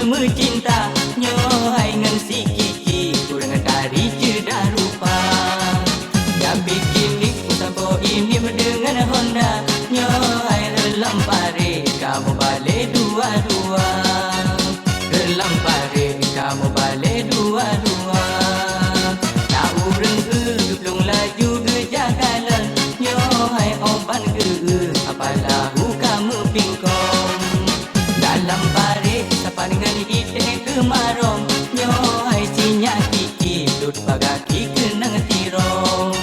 mencinta nyo hai ngan si Kiki kurang tari cerdas rupa. Ya bikin ni sampo ini dengan Honda nyo hai dalam pare kamu balik dua-dua. Dalam pare kamu balik dua-dua. Tahu rengge belum laju gejakalan nyo hai oban ge apalah kamu pingkong. Dalam pare sapa dengan ite kemarong nyo hai cinya Kiki dut bagaki kenang tirong.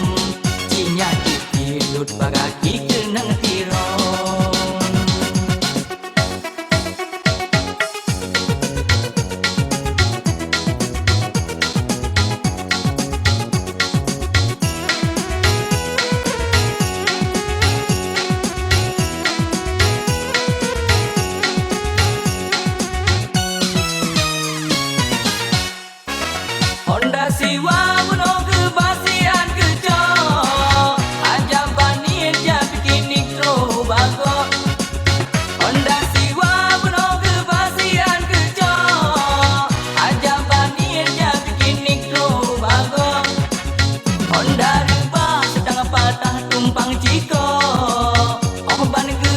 Cinya Kiki dut bagaki kenang tirong. Honda siwa buno ke basian keco ajam bani aja bikin nitro bago. Honda siwa buno ke basian keco ajam bani aja bikin nitro bago. Honda riba sedang patah tumpang ciko oh ban ke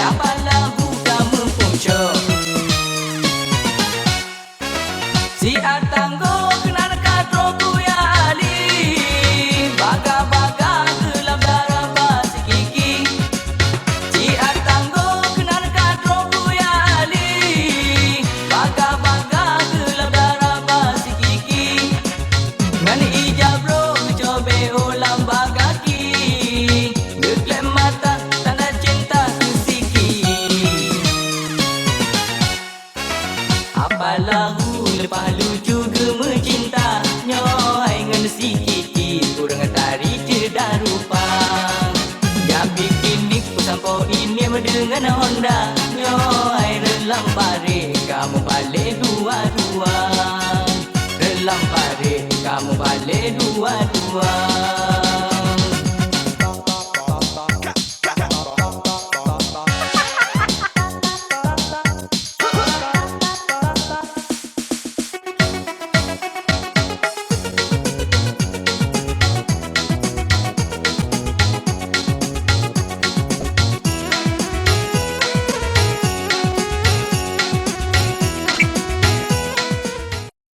apa lagu kamu punco. Si atanggo lahu lepas lucu ke mencinta nyo hai ngan si Kiki kurang tari cerdas rupa. Ya bikin ni sampo ini dengan Honda nyo hai dalam pare kamu balik dua-dua. Dalam pare kamu balik dua-dua.